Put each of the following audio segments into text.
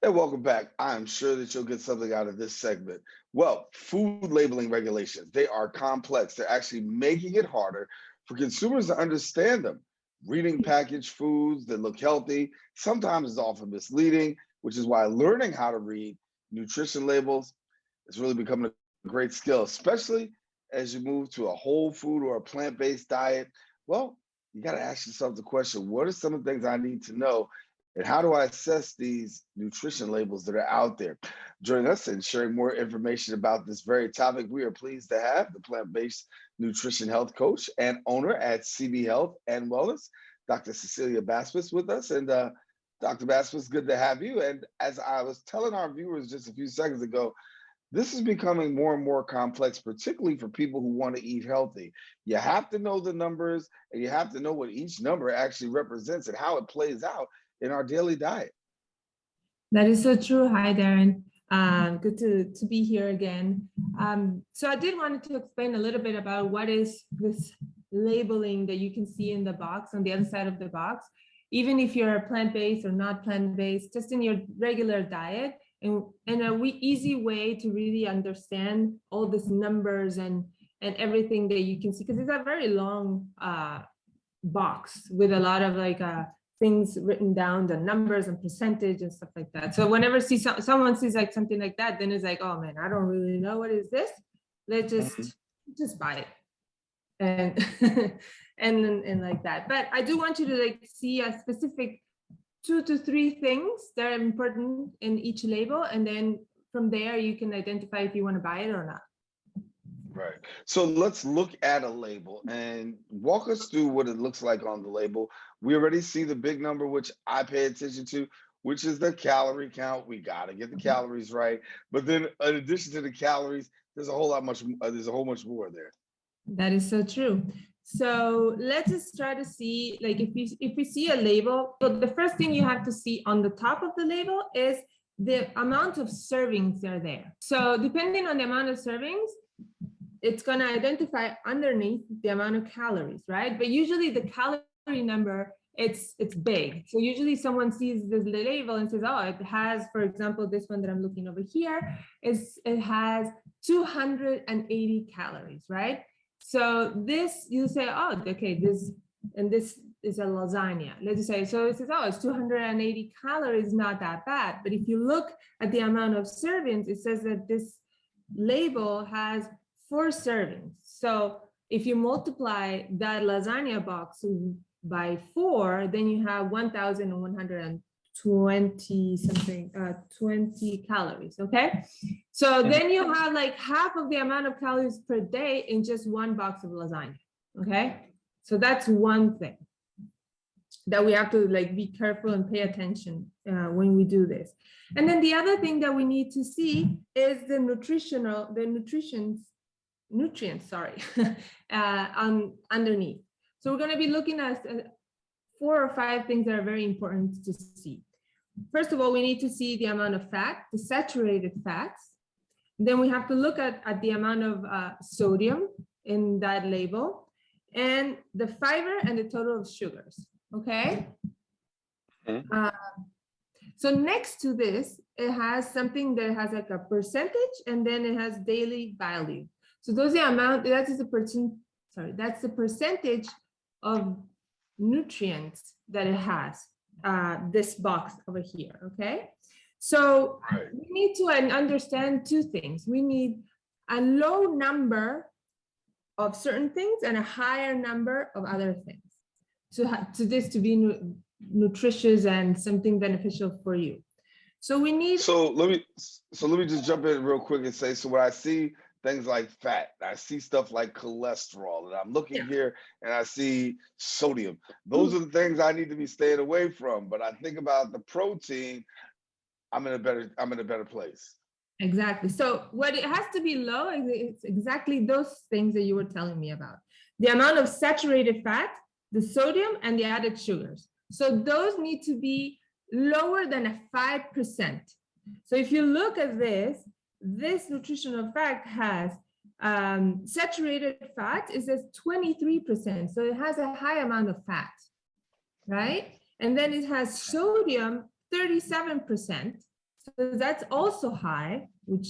And welcome back. I'm sure that you'll get something out of this segment. Well, food labeling regulations, they are complex. They're actually making it harder for consumers to understand them. Reading packaged foods that look healthy sometimes is often misleading, which is why learning how to read nutrition labels is really becoming a great skill, especially as you move to a whole food or a plant-based diet. Well, you got to ask yourself the question, what are some of the things I need to know? And how do I assess these nutrition labels that are out there? Joining us and sharing more information about this very topic, we are pleased to have the plant-based nutrition health coach and owner at CB Health and Wellness, Dr. Cecilia Basbus, with us. And Dr. Basbus, good to have you. And as I was telling our viewers just a few seconds ago, this is becoming more and more complex, particularly for people who want to eat healthy. You have to know the numbers and you have to know what each number actually represents and how it plays out in our daily diet. That is so true. Hi, Darren. Good to be here again. So I did want to explain a little bit about what is this labeling that you can see in the box on the other side of the box. Even if you're plant-based or not plant-based, just in your regular diet, and easy way to really understand all these numbers and everything that you can see, because it's a very long box with a lot of things written down, the numbers and percentage and stuff like that. So whenever someone sees like something like that, then it's like, oh man, I don't really know what is this. Let's just buy it. And and like that. But I do want you to see a specific 2 to 3 things that are important in each label, and then from there you can identify if you want to buy it or not. Right. So let's look at a label and walk us through what it looks like on the label. We already see the big number, which I pay attention to, which is the calorie count. We got to get the calories right. But then in addition to the calories, there's a whole much more there. That is so true. So let's just try to see, if we see a label, so the first thing you have to see on the top of the label is the amount of servings that are there. So depending on the amount of servings, it's going to identify underneath the amount of calories, right? But usually the calorie number, it's big. So usually someone sees this label and says, oh, it has, for example, this one that I'm looking over here, it has 280 calories, right? So this, you say, oh, okay, this is a lasagna. Let's just say, so it says, oh, it's 280 calories, not that bad. But if you look at the amount of servings, it says that this label has 4 servings. So if you multiply that lasagna box by 4, then you have 1,120 something, 20 calories, okay? So then you have half of the amount of calories per day in just one box of lasagna, okay? So that's one thing that we have to be careful and pay attention when we do this. And then the other thing that we need to see is the nutrients, underneath. So we're going to be looking at 4 or 5 things that are very important to see. First of all, we need to see the amount of fat, the saturated fats. Then we have to look at the amount of sodium in that label, and the fiber and the total of sugars, okay? So next to this, it has something that has a percentage, and then it has daily value. So those are the amount, that's the percentage of nutrients that it has, this box over here, okay? So we need to understand 2 things. We need a low number of certain things and a higher number of other things to this to be nutritious and something beneficial for you. So we need. So let me just jump in real quick and say, so when I see things like fat, I see stuff like cholesterol, and I'm looking here and I see sodium. Those are the things I need to be staying away from. But I think about the protein, I'm in a better place. Exactly. So what it has to be low is it's exactly those things that you were telling me about. The amount of saturated fat, the sodium, and the added sugars. So those need to be lower than a 5%. So if you look at this nutritional fact has saturated fat is at 23%. So it has a high amount of fat, right? And then it has sodium, 37%. So that's also high, which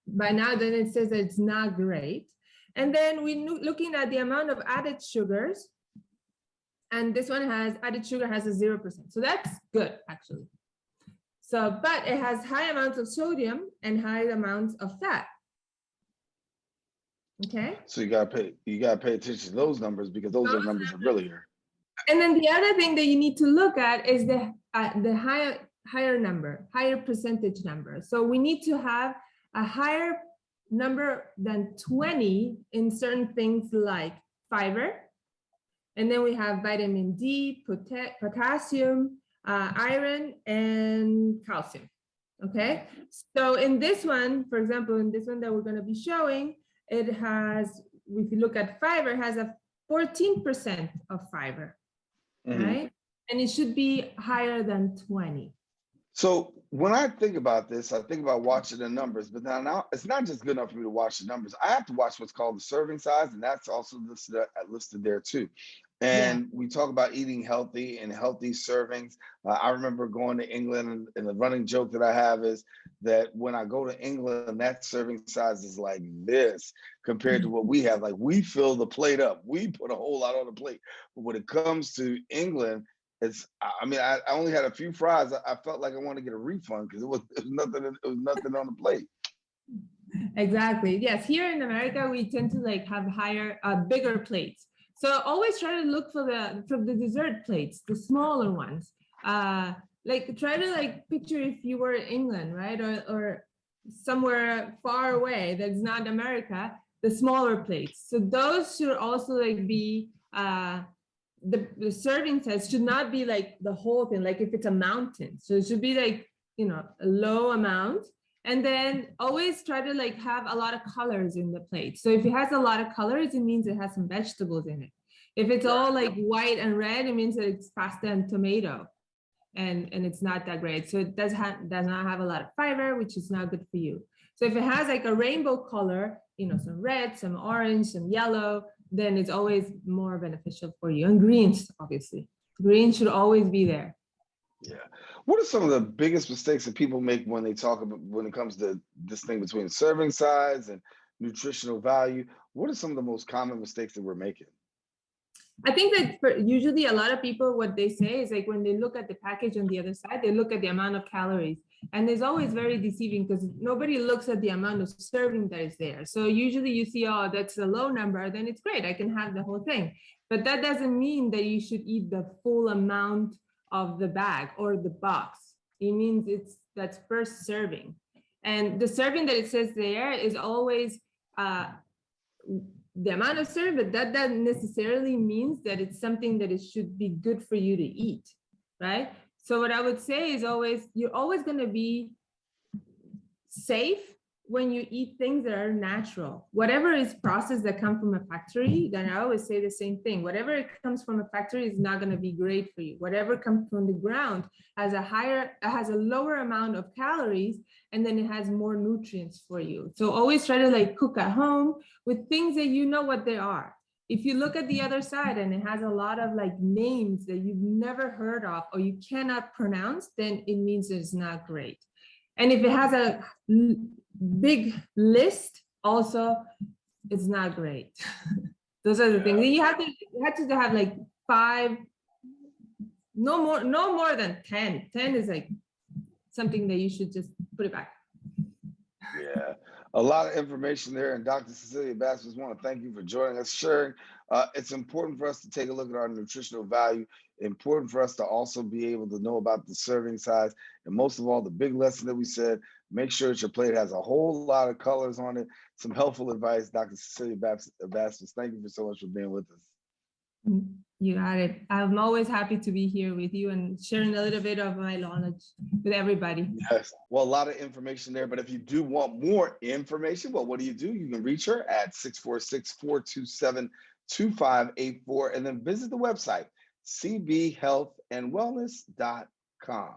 by now then it says that it's not great. And then we're looking at the amount of added sugars. And this one has added sugar has a 0%. So that's good, actually. So, but it has high amounts of sodium and high amounts of fat. Okay. So you gotta pay attention to those numbers, because those are numbers that really are. And then the other thing that you need to look at is the higher percentage number. So we need to have a higher number than 20 in certain things like fiber. And then we have vitamin D, potassium, iron, and calcium. Okay. So in this one, for example, in this one that we're going to be showing, it has, if you look at fiber, it has a 14% of fiber, right? And it should be higher than 20. So when I think about this, I think about watching the numbers, but now it's not just good enough for me to watch the numbers. I have to watch what's called the serving size, and that's also listed there too. And we talk about eating healthy and healthy servings. I remember going to England, and the running joke that I have is that when I go to England, that serving size is like this compared to what we have. Like, we fill the plate up. We put a whole lot on the plate. But when it comes to England, I only had a few fries. I felt like I wanted to get a refund because it was nothing on the plate. Exactly. Yes. Here in America, we tend to like have bigger plates. So always try to look for the dessert plates, the smaller ones. Like try to like picture if you were in England, right? Or somewhere far away that's not America, the smaller plates. So those should also like be, the serving size should not be like the whole thing, like if it's a mountain. So it should be like, a low amount. And then always try to like have a lot of colors in the plate. So if it has a lot of colors, it means it has some vegetables in it. If it's all like white and red, it means that it's pasta and tomato, and it's not that great. So it does not have a lot of fiber, which is not good for you. So if it has like a rainbow color, some red, some orange, some yellow, then it's always more beneficial for you. And greens, obviously. Greens should always be there. Yeah. What are some of the biggest mistakes that people make when it comes to this thing between serving size and nutritional value? What are some of the most common mistakes that we're making? I think that usually a lot of people, what they say is like when they look at the package on the other side, they look at the amount of calories. And it's always very deceiving because nobody looks at the amount of serving that is there. So usually you see, oh, that's a low number, then it's great, I can have the whole thing. But that doesn't mean that you should eat the full amount of the bag or the box. It means that's first serving. And the serving that it says there is always the amount of serving, but that doesn't necessarily means that it's something that it should be good for you to eat, right? So what I would say is you're always going to be safe when you eat things that are natural. Whatever is processed that come from a factory, then I always say the same thing. Whatever it comes from a factory is not going to be great for you. Whatever comes from the ground has a lower amount of calories, and then it has more nutrients for you. So always try to like cook at home with things that you know what they are. If you look at the other side and it has a lot of like names that you've never heard of or you cannot pronounce, then it means it's not great. And if it has a big list, also, it's not great. Those are the things. You have to have like 5, no more than 10. 10 is like something that you should just put it back. Yeah, a lot of information there. And Dr. Cecilia Basbus, want to thank you for joining us, sharing. It's important for us to take a look at our nutritional value. Important for us to also be able to know about the serving size. And most of all, the big lesson that we said, make sure that your plate has a whole lot of colors on it. Some helpful advice, Dr. Cecilia Basbus. Thank you so much for being with us. You got it. I'm always happy to be here with you and sharing a little bit of my knowledge with everybody. Yes. Well, a lot of information there, but if you do want more information, well, what do? You can reach her at 646-427-2584 and then visit the website, cbhealthandwellness.com.